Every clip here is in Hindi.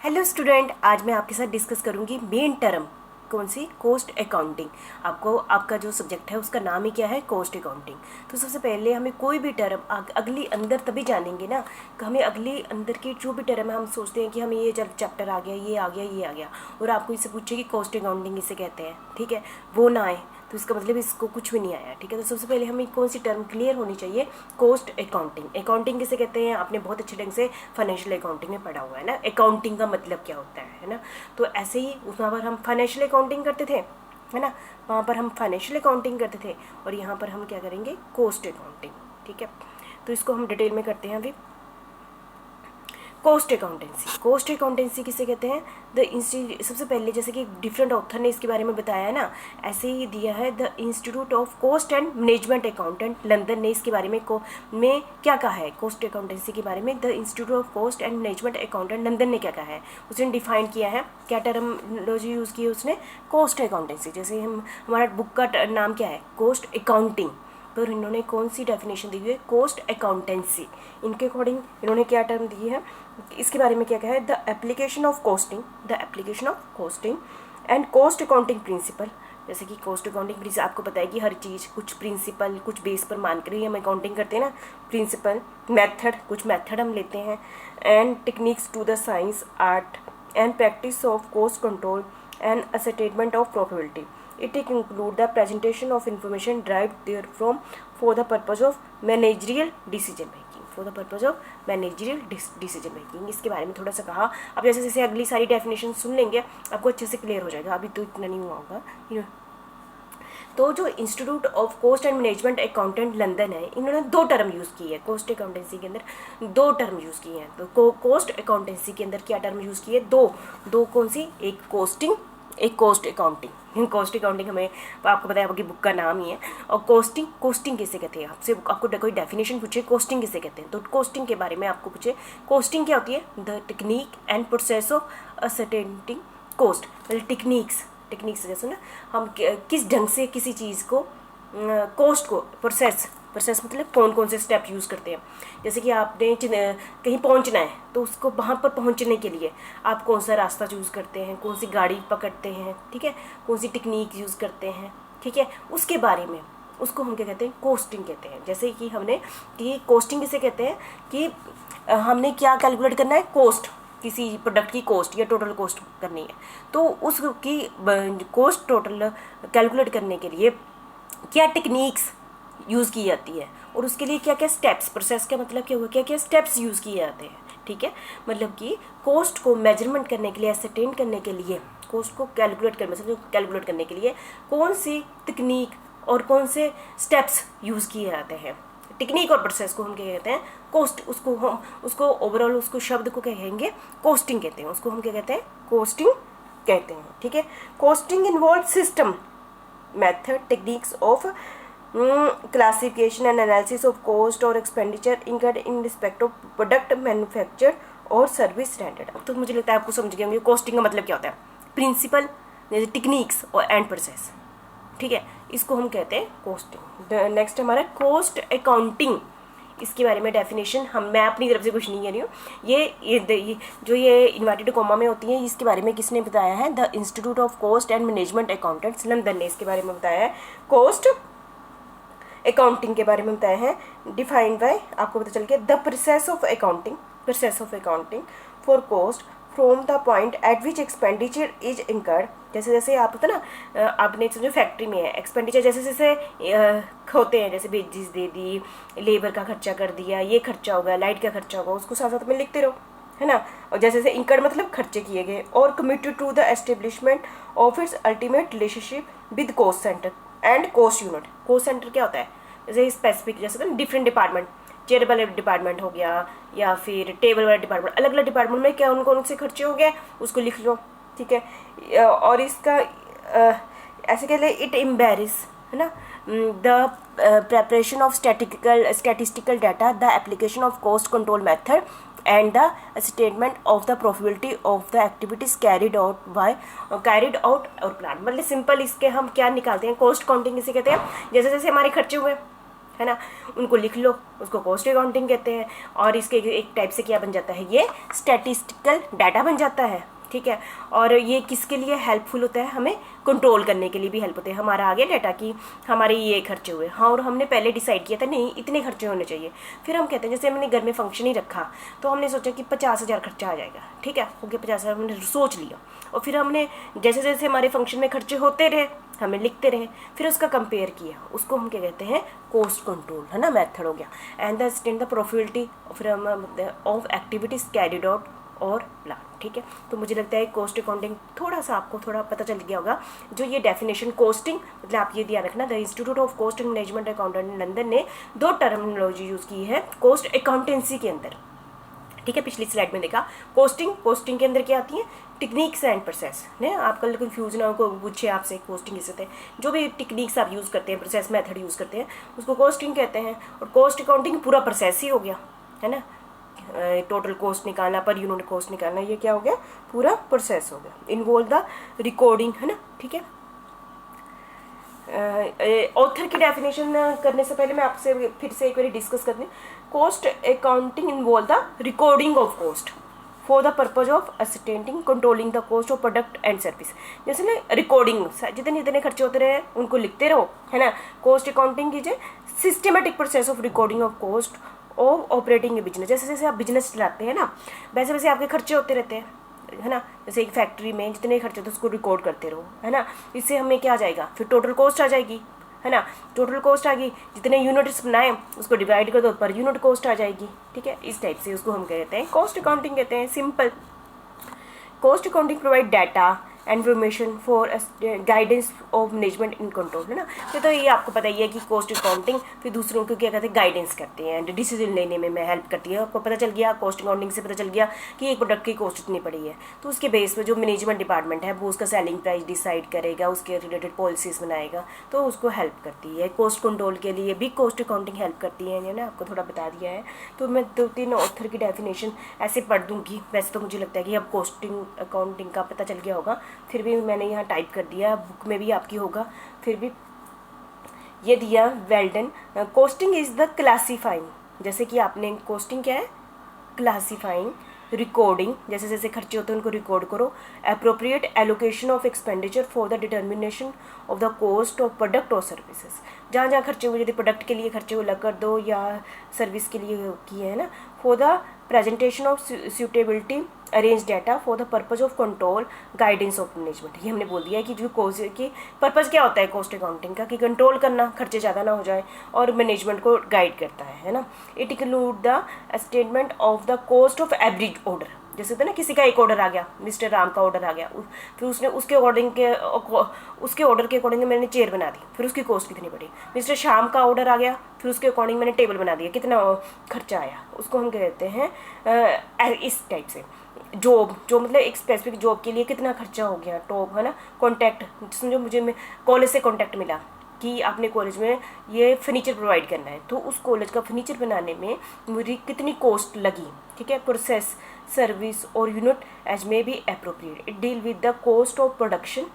हेलो स्टूडेंट, आज मैं आपके साथ डिस्कस करूंगी मेन टर्म। कौन सी? Cost accounting. आपका जो सब्जेक्ट है उसका नाम ही क्या है? Cost accounting. तो सबसे पहले हमें कोई भी टर्म अगली अंदर तभी जानेंगे ना कि हमें अगली अंदर की जो भी टर्म है, हम सोचते हैं कि हमें ये चैप्टर आ गया, ये आ गया, ये आ गया, और आपको इससे पूछे कि कॉस्ट अकाउंटिंग इसे कहते हैं, ठीक है, वो ना आए तो इसका मतलब इसको कुछ भी नहीं आया, ठीक है। तो सबसे पहले हमें कौन सी टर्म क्लियर होनी चाहिए? Cost accounting. अकाउंटिंग किसे कहते हैं? आपने बहुत अच्छे ढंग से फाइनेंशियल अकाउंटिंग में पढ़ा हुआ है ना, अकाउंटिंग का मतलब क्या होता है ना। तो ऐसे ही वहाँ पर हम फाइनेंशियल अकाउंटिंग करते थे, है ना, वहाँ पर हम फाइनेंशियल अकाउंटिंग करते थे, और यहाँ पर हम क्या करेंगे? कॉस्ट अकाउंटिंग, ठीक है। तो इसको हम डिटेल में करते हैं अभी। Cost accountancy. कॉस्ट अकाउंटेंसी किसे कहते हैं? द इंस्टीट्यूट, सबसे पहले जैसे कि डिफरेंट ऑथर ने इसके बारे में बताया है ना, ऐसे ही दिया है the institute of cost and management accountant London ने इसके बारे में क्या कहा है कॉस्ट अकाउंटेंसी के बारे में? The institute of cost and management accountant London ने क्या कहा है? उसने डिफाइन किया है, क्या टर्मोलॉजी यूज़ की है उसने? Cost accountancy. जैसे हमारा बुक का नाम क्या है? कॉस्ट अकाउंटिंग, पर इन्होंने कौन सी डेफिनेशन दी हुई है? Cost accountancy. इनके अकॉर्डिंग इन्होंने क्या टर्म दी है, इसके बारे में क्या कहा है? The application of costing and cost accounting principle. जैसे कि कॉस्ट अकाउंटिंग प्रिंसिपल आपको पता है कि हर चीज़ कुछ प्रिंसिपल, कुछ बेस पर मान कर ही हम अकाउंटिंग करते हैं ना। प्रिंसिपल, मेथड, कुछ मेथड हम लेते हैं, and techniques to the science, art and practice of cost control and ascertainment of profitability. It include the presentation of information derived therefrom for the purpose of managerial decision making. इसके बारे में थोड़ा सा कहा। अब जैसे जैसे अगली सारी डेफिनेशन सुन लेंगे आपको अच्छे से क्लियर हो जाएगा, अभी तो इतना नहीं हुआ होगा। तो जो institute of cost and management accountant London है, इन्होंने दो टर्म यूज़ की है कॉस्ट अकाउंटेंसी के अंदर। दो टर्म यूज़ की हैं। तो कॉस्ट अकाउंटेंसी के अंदर क्या टर्म यूज़ की है? दो कौन सी? एक कॉस्टिंग, एक कॉस्ट अकाउंटिंग। कॉस्ट अकाउंटिंग हमें आपको पता है, आपकी बुक का नाम ही है। और कॉस्टिंग किसे कहते हैं? आपको कोई डेफिनेशन पूछे कॉस्टिंग किसे कहते हैं, तो कॉस्टिंग के बारे में आपको पूछे कॉस्टिंग क्या होती है? The technique and process of ascertaining cost. मतलब टेक्निक्स जैसे ना, हम किस ढंग से किसी चीज़ को, कॉस्ट को, प्रोसेस मतलब कौन कौन से स्टेप यूज़ करते हैं। जैसे कि आपने कहीं पहुंचना है, तो उसको वहाँ पर पहुंचने के लिए आप कौन सा रास्ता चूज़ करते हैं, कौन सी गाड़ी पकड़ते हैं, ठीक है, कौन सी टेक्निक यूज़ करते हैं, ठीक है, उसके बारे में, उसको हम क्या कहते हैं? कॉस्टिंग कहते हैं। जैसे कि हमने कि कॉस्टिंग किसे कहते हैं कि हमने क्या कैलकुलेट करना है? कॉस्ट, किसी प्रोडक्ट की कॉस्ट या टोटल कॉस्ट करनी है, तो उसकी कॉस्ट टोटल कैलकुलेट करने के लिए क्या टेक्निक्स यूज़ की जाती है, और उसके लिए क्या क्या स्टेप्स, प्रोसेस का मतलब क्या हुआ, क्या क्या स्टेप्स यूज़ किए जाते हैं, ठीक है। मतलब कि कॉस्ट को मेजरमेंट करने के लिए, एसरटेन करने के लिए, कॉस्ट को कैलकुलेट करने के लिए कौन सी तकनीक और कौन से स्टेप्स यूज़ किए जाते हैं। टेक्निक और प्रोसेस को हम क्या कहते हैं? कॉस्ट। उसको ओवरऑल उसको शब्द को क्या कहेंगे? कॉस्टिंग कहते हैं। उसको हम क्या कहते हैं? कॉस्टिंग कहते हैं, ठीक है। Costing involve system, method, techniques of classification and analysis of cost और expenditure incurred in respect of product manufacture और सर्विस स्टैंडर्ड। तो मुझे लगता है आपको समझ गए होंगे कॉस्टिंग का मतलब क्या होता है। प्रिंसिपल, टेक्निक्स और एंड प्रोसेस, ठीक है, इसको हम कहते हैं कॉस्टिंग। नेक्स्ट हमारा कॉस्ट अकाउंटिंग। इसके बारे में डेफिनेशन मैं अपनी तरफ से कुछ नहीं कह रही हूँ, ये इन्वर्टेड कॉमा में होती है, इसके बारे में किसने बताया है? The institute of cost and management accountants London ने इसके बारे में बताया है। कॉस्ट अकाउंटिंग के बारे में बताया है, डिफाइंड बाय, आपको पता चल गया, the process of accounting for cost from the point eight which expenditure is incurred. जैसे जैसे आप होता ना, आपने समझो फैक्ट्री में है, एक्सपेंडिचर जैसे जैसे होते हैं, जैसे वेजेस दे दी, लेबर का खर्चा कर दिया, ये खर्चा होगा, लाइट का खर्चा होगा, उसको साथ साथ में लिखते रहो, है ना। और जैसे जैसे इंकर्ड मतलब खर्चे किए गए, और committed to the establishment of its ultimate relationship with cost centre and cost unit. Cost centre क्या होता है? जैसे स्पेसिफिक, जैसे ना डिफरेंट डिपार्टमेंट, चेयर वाला डिपार्टमेंट हो गया, या फिर टेबल वाला डिपार्टमेंट, अलग अलग डिपार्टमेंट में क्या कौन से खर्चे हो गए उसको लिख लो, ठीक है। और इसका ऐसे कह ले, इट एम्बेरिस, है ना, the preparation of statistical data, the application of cost control method and the statement of the profitability of the activities carried out और प्लान। मतलब सिंपल इसके हम क्या निकालते हैं? कॉस्ट काउंटिंग इसे कहते हैं। जैसे जैसे हमारे खर्चे हुए, है ना, उनको लिख लो, उसको कॉस्ट अकाउंटिंग कहते हैं। और इसके एक टाइप से क्या बन जाता है, ये स्टैटिस्टिकल डाटा बन जाता है, ठीक है। और ये किसके लिए हेल्पफुल होता है, हमें कंट्रोल करने के लिए भी हेल्प होता है। हमारा आ गया डाटा कि हमारे ये खर्चे हुए, हाँ, और हमने पहले डिसाइड किया था नहीं इतने खर्चे होने चाहिए, फिर हम कहते हैं जैसे हमने घर में फंक्शन ही रखा तो हमने सोचा कि 50,000 खर्चा आ जाएगा, ठीक है, हो गया 50,000, हमने सोच लिया, और फिर हमने जैसे जैसे हमारे फंक्शन में खर्चे होते रहे हमें लिखते रहे, फिर उसका कंपेयर किया, उसको हम क्या कहते हैं, कॉस्ट कंट्रोल, है ना, मेथड हो गया। And the stand the profitability of activities carried out और प्लान, ठीक है। तो मुझे लगता है कॉस्ट अकाउंटिंग थोड़ा सा आपको थोड़ा पता चल गया होगा। जो ये डेफिनेशन कॉस्टिंग, मतलब आप ये ध्यान रखना, the institute of cost and management accountant London ने 2 टर्मिनोलॉजी यूज़ की है कॉस्ट अकाउंटेंसी के अंदर, ठीक है। पिछली स्लाइड में देखा कोस्टिंग के अंदर क्या आती है, टेक्निक्स एंड प्रोसेस, है आप कल कंफ्यूज ना हो पूछे आपसे कोस्टिंग किसे थे, जो भी टेक्निक्स आप यूज़ करते हैं, प्रोसेस मेथड यूज़ करते हैं, उसको कोस्टिंग कहते हैं। और कॉस्ट अकाउंटिंग पूरा प्रोसेस ही हो गया, है ना, टोटल कॉस्ट निकालना, पर यूनिट कॉस्ट निकालना, ये क्या हो गया, पूरा प्रोसेस हो गया। इन्वॉल्व द रिकॉर्डिंग, है ना, ठीक है। ऑथर की डेफिनेशन करने से पहले मैं आपसे फिर से एक बार डिस्कस करती हूँ। Cost accounting involve the recording of cost for the purpose of ascertaining controlling the cost of product and service. जैसे ना रिकॉर्डिंग, जितने जितने खर्चे होते रहे उनको लिखते रहो, है ना। कॉस्ट अकाउंटिंग कीजिए systematic process of recording of cost of operating A business. जैसे जैसे आप बिजनेस चलाते हैं ना, वैसे वैसे आपके खर्चे होते रहते हैं, है ना। जैसे एक फैक्ट्री में जितने खर्चे होते हैं उसको रिकॉर्ड करते रहो, है ना। इससे हमें क्या आ जाएगा, फिर टोटल कॉस्ट आ जाएगी, है ना। टोटल कॉस्ट आ गई, जितने यूनिट्स बनाए उसको डिवाइड कर दो, पर यूनिट कॉस्ट आ जाएगी, ठीक है। इस टाइप से उसको हम कहते हैं कॉस्ट अकाउंटिंग कहते हैं, simple. Cost accounting provide data information for guidance of management in control, है ना। तो ये आपको पता ही है कि कॉस्ट अकाउंटिंग फिर दूसरों को क्या कहते हैं, गाइडेंस करते हैं, डिसीजन लेने में हेल्प करती है। आपको पता चल गया, कॉस्ट अकाउंटिंग से पता चल गया कि एक प्रोडक्ट की कॉस्ट इतनी पड़ी है, तो उसके बेस पर जो मैनेजमेंट डिपार्टमेंट है वो उसका सेलिंग प्राइस डिसाइड करेगा, उसके रिलेटेड पॉलिसीज बनाएगा, तो उसको हेल्प करती है। कॉस्ट कंट्रोल के लिए भी कॉस्ट अकाउंटिंग हेल्प करती है, मैंने आपको थोड़ा बता दिया है। तो मैं 2-3 ऑथर की डेफिनेशन ऐसे पढ़ दूँगी। वैसे तो मुझे लगता है कि अब कॉस्टिंग अकाउंटिंग का पता चल गया होगा, फिर भी मैंने यहाँ टाइप कर दिया, बुक में भी आपकी होगा, फिर भी ये दिया, well done. Costing is the classifying, जैसे कि आपने कॉस्टिंग क्या है, क्लासीफाइंग, रिकॉर्डिंग, जैसे जैसे खर्चे होते हैं उनको रिकॉर्ड करो, appropriate allocation of expenditure for the determination of the cost of product और सर्विसेज। जहाँ जहाँ खर्चे हुए, यदि प्रोडक्ट के लिए खर्चे अलग कर दो या सर्विस के लिए किए, है ना। For the presentation of suitability arrange data for the purpose of control guidance of management. ये हमने बोल दिया है कि जो कॉस्ट की पर्पज़ क्या होता है कॉस्ट अकाउंटिंग का, कि कंट्रोल करना, खर्चे ज़्यादा ना हो जाए, और मैनेजमेंट को गाइड करता है ना। It include the statement of the cost of every order. जैसे होता है ना, किसी का एक ऑर्डर आ गया, मिस्टर राम का ऑर्डर आ गया, फिर उसने उसके ऑर्डर के अकॉर्डिंग मैंने चेयर बना दी, फिर उसकी कॉस्ट कितनी पड़ी। मिस्टर श्याम का ऑर्डर आ गया, फिर उसके अकॉर्डिंग मैंने टेबल बना दिया, कितना खर्चा आया, उसको हम कहते हैं इस टाइप से। जॉब, जो मतलब एक स्पेसिफिक जॉब के लिए कितना खर्चा हो गया, टॉप, है ना। कॉन्टैक्ट, समझो मुझे कॉलेज से कॉन्टैक्ट मिला कि आपने कॉलेज में ये फर्नीचर प्रोवाइड करना है, तो उस कॉलेज का फर्नीचर बनाने में मुझे कितनी कॉस्ट लगी, ठीक है। प्रोसेस, सर्विस और unit as may be appropriate. It deal with the cost of production,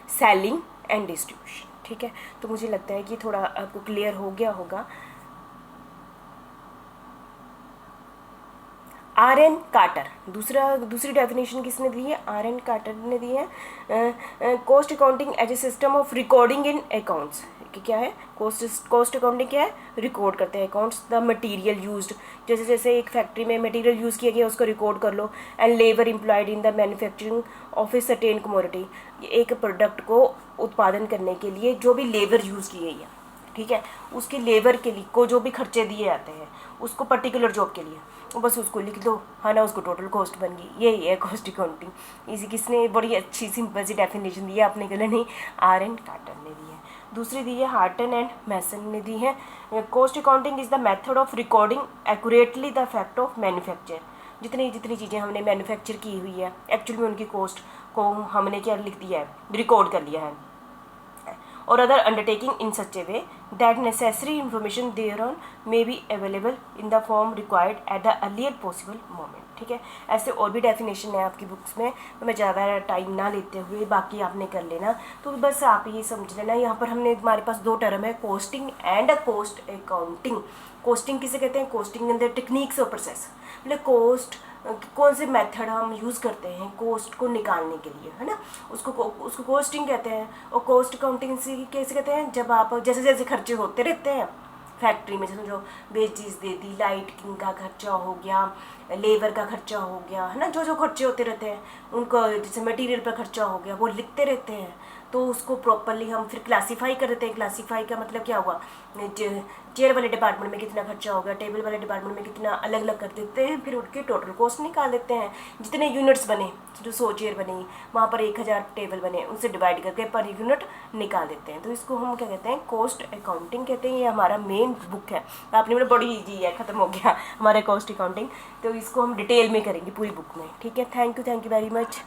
selling and distribution, ठीक है। तो मुझे लगता है कि थोड़ा आपको क्लियर हो गया होगा। R.N. कार्टर, दूसरी डेफिनेशन किसने दी है, R.N. कार्टर ने दी है। Cost accounting as a system of recording in accounts, कि क्या है, कॉस्ट अकाउंटिंग क्या है, रिकॉर्ड करते हैं अकाउंट्स। द मटेरियल यूज्ड, जैसे जैसे एक फैक्ट्री में मटेरियल यूज़ किया गया उसको रिकॉर्ड कर लो। And labour employed in the manufacturing of a certain commodity, एक प्रोडक्ट को उत्पादन करने के लिए जो भी लेबर यूज़ की गई है, ठीक है, उसके लेबर के लिए को जो भी खर्चे दिए जाते हैं उसको पर्टिकुलर जॉब के लिए, बस उसको लिख दो, है ना, उसको टोटल कॉस्ट बन गई। यही है कॉस्ट अकाउंटिंग। इसी किसने बड़ी अच्छी सिंपल सी डेफिनेशन दी है, आपने गलत नहीं, R.N. कार्टर ने दी है। दूसरी दी है हार्टन एंड मैसन ने दी है। Cost accounting is the method of recording accurately the fact of manufacture. जितनी जितनी चीज़ें हमने मैन्युफैक्चर की हुई है एक्चुअली में उनकी कॉस्ट को हमने क्या लिख दिया है, रिकॉर्ड कर लिया है। or other undertaking in such a way that necessary information thereon may be available in the form required at the earlier possible moment। ठीक है, ऐसे और भी डेफिनेशन है आपकी बुक्स में, तो मैं ज़्यादा टाइम ना लेते हुए बाकी आपने कर लेना। तो बस आप ये समझ लेना, यहाँ पर हमने हमारे पास दो टर्म है, costing and cost accounting. Costing किसे कहते हैं? Costing in the techniques of process, मतलब कोस्ट कौन से मेथड हम यूज़ करते हैं कोस्ट को निकालने के लिए, है ना, उसको कोस्टिंग कहते हैं। और कॉस्ट अकाउंटिंग से कैसे कहते हैं? जब आप जैसे जैसे खर्चे होते रहते हैं फैक्ट्री में, समझो वेजेस दे दी, लाइटिंग का खर्चा हो गया, लेबर का खर्चा हो गया, है ना, जो जो खर्चे होते रहते हैं उनको, जैसे मटेरियल पर खर्चा हो गया, वो लिखते रहते हैं। तो उसको प्रॉपरली हम फिर क्लासीफाई कर देते हैं। क्लासीफाई का मतलब क्या हुआ, चेयर वाले डिपार्टमेंट में कितना खर्चा हो गया, टेबल वाले डिपार्टमेंट में कितना, अलग अलग कर देते हैं। फिर उनके टोटल कॉस्ट निकाल देते हैं। जितने यूनिट्स बने, जो 100 चेयर बनी, वहाँ पर 1000 टेबल बने, उनसे डिवाइड करके पर यूनिट निकाल देते हैं। तो इसको हम क्या कहते हैं? कॉस्ट अकाउंटिंग कहते हैं। ये हमारा मेन बुक है। आपने बोला बड़ी ईजी है, ख़त्म हो गया हमारे कॉस्ट अकाउंटिंग। तो इसको हम डिटेल में करेंगे पूरी बुक में। ठीक है, थैंक यू वेरी मच।